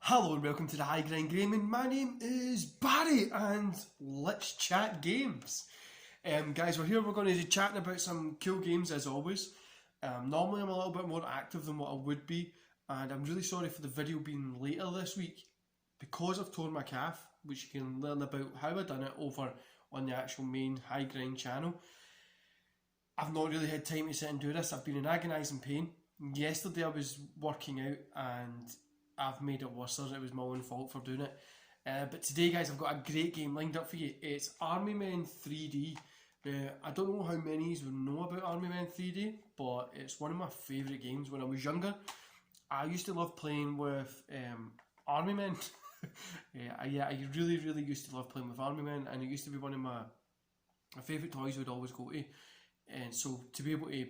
Hello and welcome to the THG Gaming. My name is Barry and let's chat games. Guys, we're here, we're going to be chatting about some cool games as always. Normally I'm a little bit more active than what I would be, and I'm really sorry for the video being later this week because I've torn my calf, which you can learn about how I've done it over on the actual main High Grind channel. I've not really had time to sit and do this. I've been in agonising pain. Yesterday I was working out and I've made it worse. It was my own fault for doing it. But today, guys, I've got a great game lined up for you. It's Army Men 3D. I don't know how many of you know about Army Men 3D, but it's one of my favourite games. When I was younger, I used to love playing with Army Men. I really used to love playing with Army Men, and it used to be one of my favourite toys I would always go to. And so to be able to,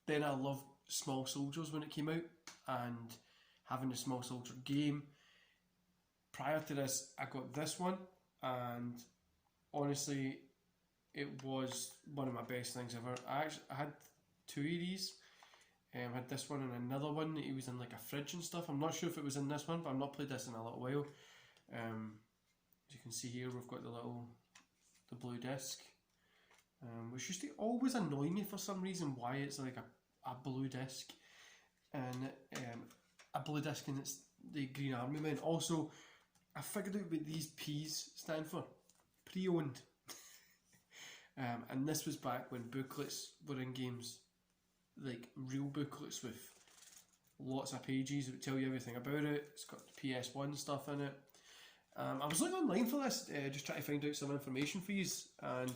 then I loved Small Soldiers when it came out, and having a Small Soldier game. Prior to this, I got this one, and honestly, it was one of my best things ever. I had two of these. I had this one and another one. It was in like a fridge and stuff. I'm not sure if it was in this one, but I've not played this in a little while. As you can see here, we've got the blue disc, which used to always annoy me for some reason. Why it's like a blue disc, and a blue disc, and it's the Green Army Men. Also, I figured out what these P's stand for. Pre-owned. And this was back when booklets were in games, like real booklets with lots of pages that would tell you everything about it. It's got PS1 stuff in it. I was looking online for this, just trying to find out some information for you, and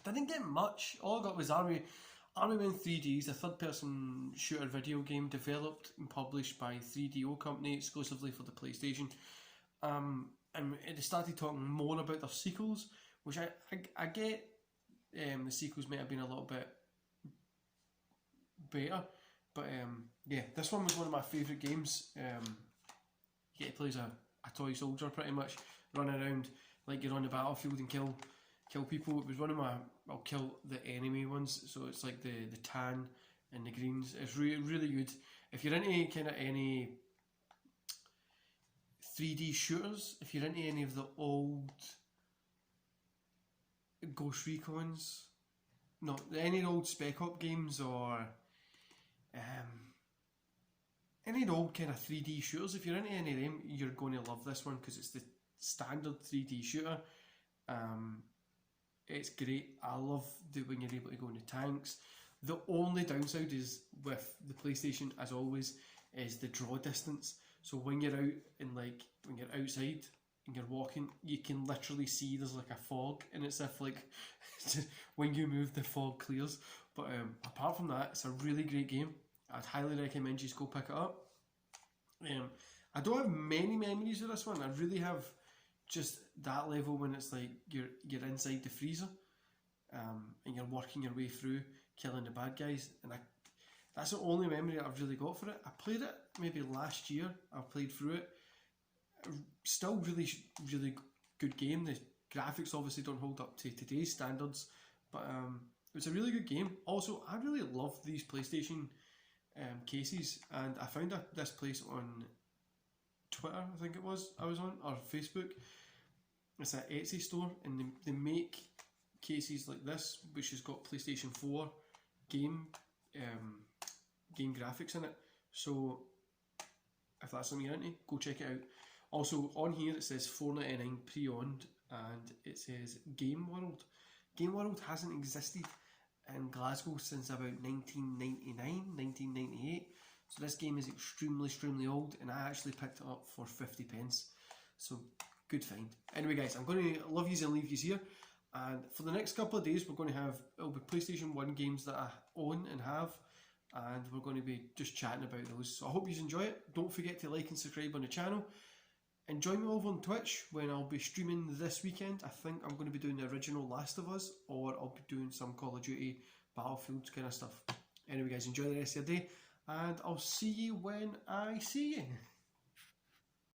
didn't get much. All I got was Army Men 3D is a third-person shooter video game developed and published by 3DO Company exclusively for the PlayStation. And it started talking more about their sequels, which I get. The sequels might have been a little bit better, but yeah, this one was one of my favourite games. You get to play as a toy soldier, pretty much running around like you're on the battlefield and kill people. It was one of my, I'll kill the enemy ones, so it's like the tan and the greens. It's really good. If you're into kind of any 3D shooters, if you're into any of the old Ghost Recons, no, any old Spec Op games, or any old kind of 3D shooters, if you're into any of them, you're going to love this one because it's the standard 3D shooter. It's great. I love when you're able to go into tanks. The only downside is with the PlayStation, as always, is the draw distance. So when you're out and when you're outside and you're walking, you can literally see there's like a fog, and it's if like when you move, the fog clears. But apart from that, it's a really great game. I'd highly recommend you go pick it up. I don't have many memories of this one. I really have just that level when it's like you're inside the freezer, and you're working your way through killing the bad guys, and that's the only memory that I've really got for it. I played it maybe last year. I've played through it. Still really good game. The graphics obviously don't hold up to today's standards, but it's a really good game. Also, I really love these PlayStation cases, and I found this place on Twitter, I think it was, I was on, or Facebook. It's an Etsy store, and they make cases like this, which has got PlayStation 4 game graphics in it. So if that's something you're into, go check it out. Also on here it says $4.99 pre-owned, and it says Game World. Game World hasn't existed in Glasgow since about 1999, 1998. So this game is extremely old, and I actually picked it up for 50 pence. So good find. Anyway, guys, I'm going to love yous and leave yous here. And for the next couple of days, we're going to have, it'll be PlayStation 1 games that I own and have, and we're going to be just chatting about those. So I hope you enjoy it. Don't forget to like and subscribe on the channel. And join me over on Twitch when I'll be streaming this weekend. I think I'm going to be doing the original Last of Us, or I'll be doing some Call of Duty Battlefield kind of stuff. Anyway, guys, enjoy the rest of your day, and I'll see you when I see you.